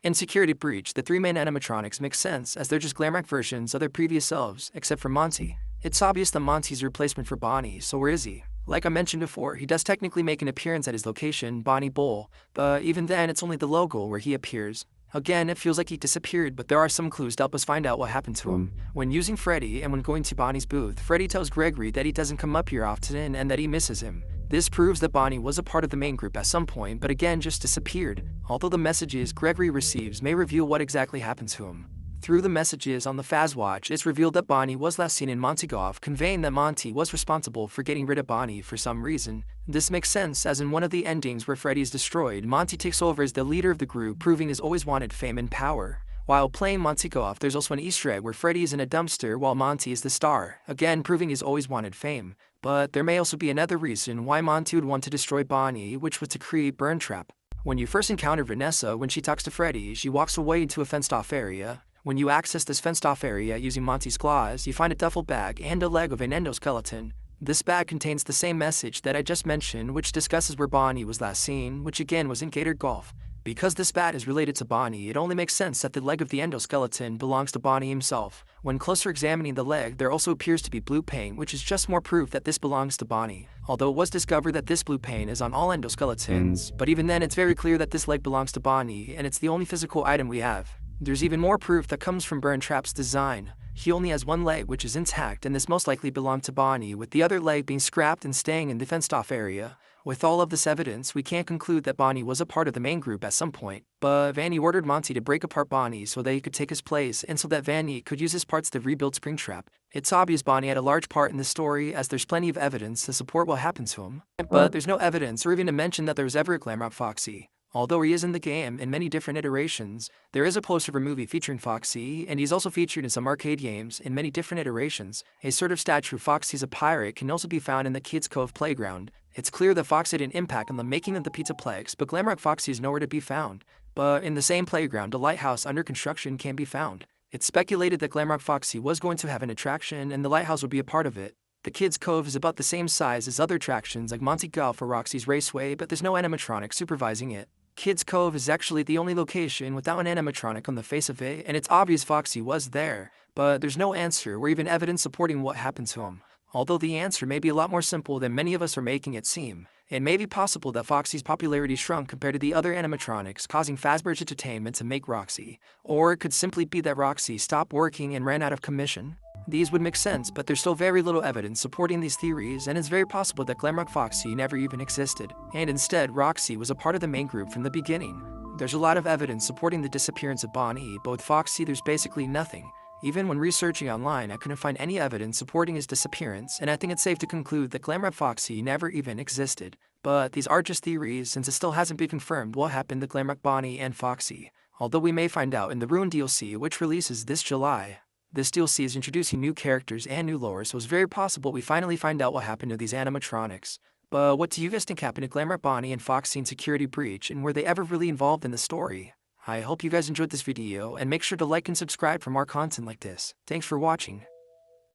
In Security Breach, the three main animatronics make sense as they're just Glamrock versions of their previous selves, except for Monty. It's obvious that Monty's a replacement for Bonnie, so where is he? Like I mentioned before, he does technically make an appearance at his location, Bonnie Bowl, but even then it's only the logo where he appears. Again, it feels like he disappeared, but there are some clues to help us find out what happened to him. When using Freddy and when going to Bonnie's booth, Freddy tells Gregory that he doesn't come up here often and that he misses him. This proves that Bonnie was a part of the main group at some point, but again just disappeared, although the messages Gregory receives may reveal what exactly happened to him. Through the messages on the Fazwatch, it's revealed that Bonnie was last seen in Monty Goff, conveying that Monty was responsible for getting rid of Bonnie for some reason. This makes sense, as in one of the endings where Freddy is destroyed, Monty takes over as the leader of the group, proving his always wanted fame and power. While playing Monty Goff, there's also an Easter egg where Freddy is in a dumpster while Monty is the star, again proving his always wanted fame. But there may also be another reason why Monty would want to destroy Bonnie, which was to create Burn Trap. When you first encounter Vanessa, when she talks to Freddy, she walks away into a fenced-off area. When you access this fenced-off area using Monty's claws, you find a duffel bag and a leg of an endoskeleton. This bag contains the same message that I just mentioned, which discusses where Bonnie was last seen, which again was in Gator Golf. Because this bat is related to Bonnie, it only makes sense that the leg of the endoskeleton belongs to Bonnie himself. When closer examining the leg, there also appears to be blue paint, which is just more proof that this belongs to Bonnie. Although it was discovered that this blue paint is on all endoskeletons, but even then it's very clear that this leg belongs to Bonnie, and it's the only physical item we have. There's even more proof that comes from Burn Trap's design. He only has one leg which is intact, and this most likely belonged to Bonnie, with the other leg being scrapped and staying in the fenced-off area. With all of this evidence, we can't conclude that Bonnie was a part of the main group at some point, but Vanny ordered Monty to break apart Bonnie so that he could take his place and so that Vanny could use his parts to rebuild Springtrap. It's obvious Bonnie had a large part in this story, as there's plenty of evidence to support what happened to him. But there's no evidence or even a mention that there was ever a Glamrock Foxy. Although he is in the game in many different iterations, there is a poster of a movie featuring Foxy, and he's also featured in some arcade games in many different iterations. A sort of statue of Foxy's a pirate can also be found in the Kids Cove playground. It's clear that Foxy had an impact on the making of the Pizzaplex, but Glamrock Foxy is nowhere to be found. But in the same playground, a lighthouse under construction can be found. It's speculated that Glamrock Foxy was going to have an attraction, and the lighthouse would be a part of it. The Kids Cove is about the same size as other attractions like Monty Golf or Roxy's Raceway, but there's no animatronic supervising it. Kids Cove is actually the only location without an animatronic on the face of it, and it's obvious Foxy was there, but there's no answer or even evidence supporting what happened to him. Although the answer may be a lot more simple than many of us are making it seem. It may be possible that Foxy's popularity shrunk compared to the other animatronics, causing Fazbear's Entertainment to make Roxy. Or it could simply be that Roxy stopped working and ran out of commission. These would make sense, but there's still very little evidence supporting these theories, and it's very possible that Glamrock Foxy never even existed, and instead Roxy was a part of the main group from the beginning. There's a lot of evidence supporting the disappearance of Bonnie, but with Foxy there's basically nothing. Even when researching online, I couldn't find any evidence supporting his disappearance, and I think it's safe to conclude that Glamrock Foxy never even existed. But these are just theories, since it still hasn't been confirmed what happened to Glamrock Bonnie and Foxy, although we may find out in the Ruin DLC, which releases this July. This DLC is introducing new characters and new lore, so it's very possible we finally find out what happened to these animatronics. But what do you guys think happened to Glamrock Bonnie and Foxy in Security Breach, and were they ever really involved in the story? I hope you guys enjoyed this video, and make sure to like and subscribe for more content like this. Thanks for watching.